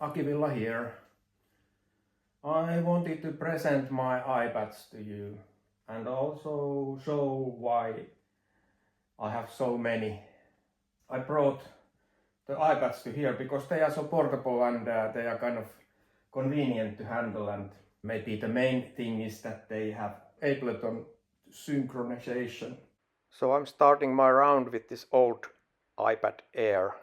Akivilla here. I wanted to present my iPads to you and also show why I have so many. I brought the iPads to here because they are so portable and they are kind of convenient to handle, and maybe the main thing is that they have Ableton synchronization. So I'm starting my round with this old iPad Air.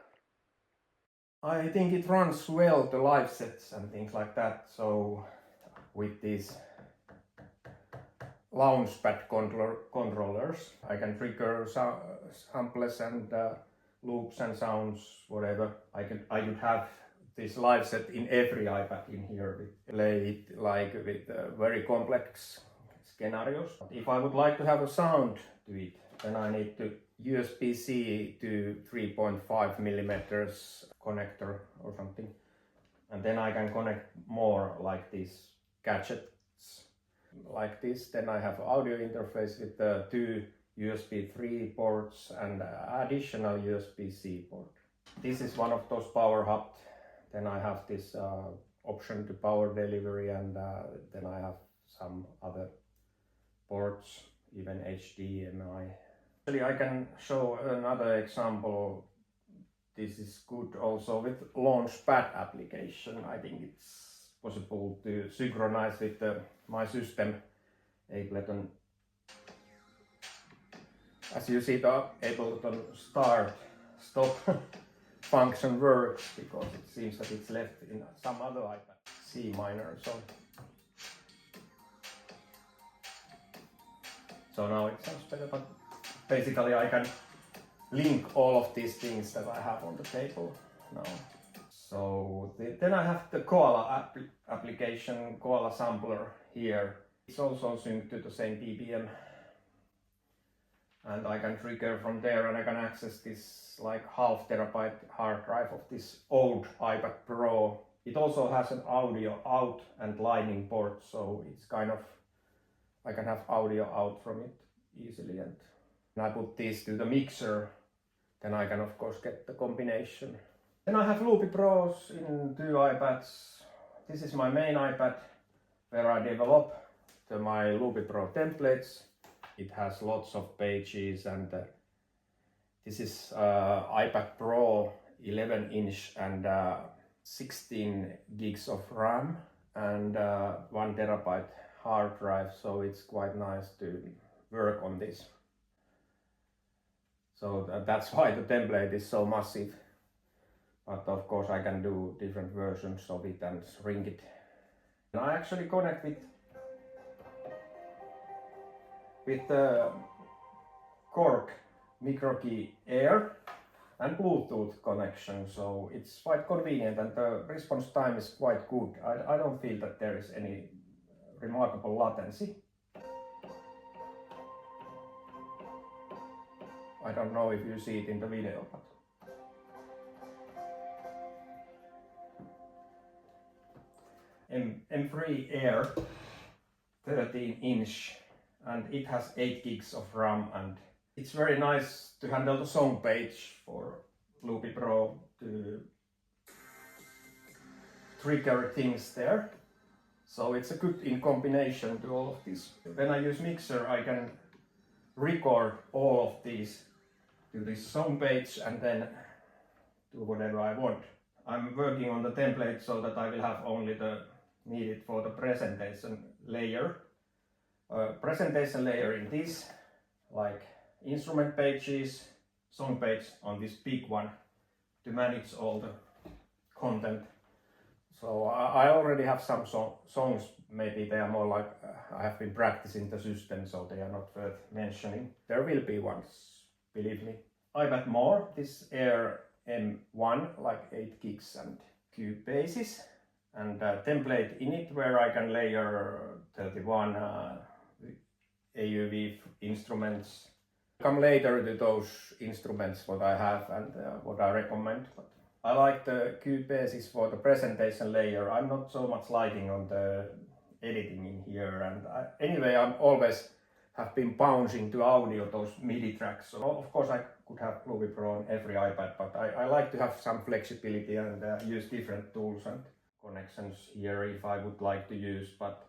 I think it runs well, the live sets and things like that. So with these Launchpad controllers, I can trigger samples and loops and sounds, whatever. I could have this live set in every iPad in here. Play it like with very complex scenarios. If I would like to have a sound to it, then I need to USB-C to 3.5 millimeters connector or something, and then I can connect more like these gadgets like this. Then I have audio interface with the 2 USB 3 ports and additional USB-C port. This is one of those power hubs. Then I have this option to power delivery, and then I have some other ports, even HDMI. Actually, I can show another example. This is good also with Launchpad application. I think it's possible to synchronize with my system Ableton. As you see, the Ableton stop function works because it seems that it's left in some other iPad. C minor. So now it sounds better, but basically I can link all of these things that I have on the table now. So then I have the Koala application, Koala sampler here. It's also synced to the same BPM. And I can trigger from there, and I can access this like 0.5 terabyte hard drive of this old iPad Pro. It also has an audio out and lightning port, so it's kind of, I can have audio out from it easily. And I put this to the mixer, then I can of course get the combination. Then I have Loopy Pros in 2 iPads. This is my main iPad where I develop my Loopy Pro templates. It has lots of pages, and this is iPad Pro 11-inch and 16 gigs of RAM and 1 terabyte hard drive, so it's quite nice to work on this. So that's why the template is so massive. But of course I can do different versions of it and shrink it. And I actually connect with the Korg MicroKEY Air and Bluetooth connection, so it's quite convenient and the response time is quite good. I don't feel that there is any remarkable latency. I don't know if you see it in the video, but M3 Air 13-inch, and it has 8 gigs of RAM, and it's very nice to handle the song page for Loopy Pro to trigger things there. So it's a good in combination to all of this. When I use mixer, I can record all of these to this song page and then do whatever I want. I'm working on the template so that I will have only the needed for the presentation layer. Presentation layer in this, like instrument pages, song page on this big one to manage all the content. So I already have some songs, maybe they are more like I have been practicing the system, so they are not worth mentioning. There will be ones, believe me. iPad More, this Air M1, like 8 gigs and cube bases, and template in it where I can layer 31 AUV instruments. Come later to those instruments what I have and what I recommend. But I like the cube bases for the presentation layer. I'm not so much liking on the editing in here, and anyway I'm always have been bouncing to audio, those MIDI tracks. So of course I could have Loopy Pro on every iPad, but I like to have some flexibility and use different tools and connections here if I would like to use, but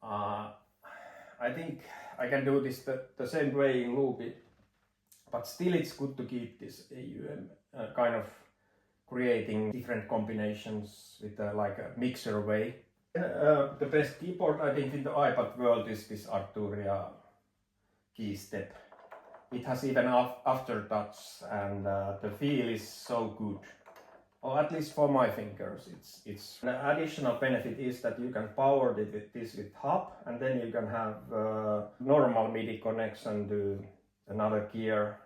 I think I can do this the same way in Loopy, but still it's good to keep this AUM kind of creating different combinations with like a mixer way. The best keyboard I think in the iPad world is this Arturia Keystep. It has even aftertouch and the feel is so good. Or at least for my fingers. It's an additional benefit is that you can power it with this with hub, and then you can have normal MIDI connection to another gear.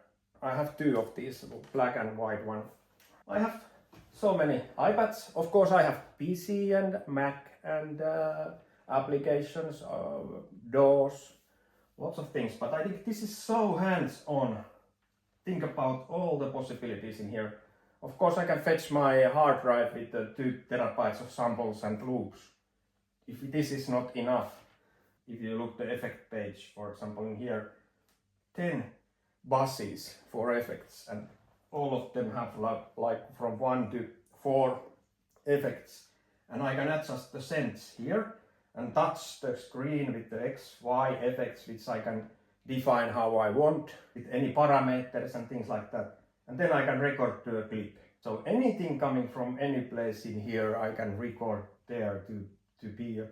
I have two of these, black and white one. I have so many iPads. Of course I have PC and Mac and applications, DAWs, lots of things, but I think this is so hands-on. Think about all the possibilities in here. Of course I can fetch my hard drive with the 2 terabytes of samples and loops. If this is not enough, if you look the effect page, for example in here, 10 buses for effects, and all of them have like from 1 to 4 effects, and I can adjust the sends here and touch the screen with the X, Y effects, which I can define how I want with any parameters and things like that. And then I can record to a clip. So anything coming from any place in here I can record there to be an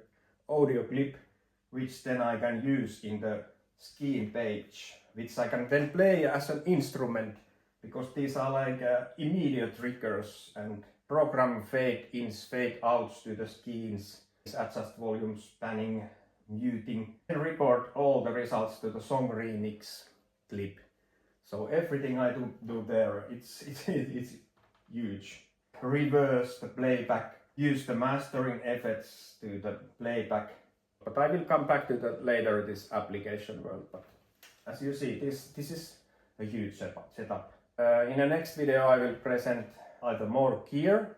audio clip, which then I can use in the scheme page, which I can then play as an instrument, because these are like immediate triggers and program fade-ins, fade-outs to the schemes, adjust volumes, panning, muting, and record all the results to the song remix clip. So everything I do there, it's huge. Reverse the playback, use the mastering effects to the playback. But I will come back to that later, this application world. But as you see, this is a huge setup. In the next video I will present either more gear,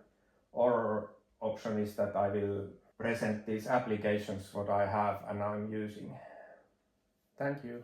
or option is that I will present these applications what I have and I'm using. Thank you.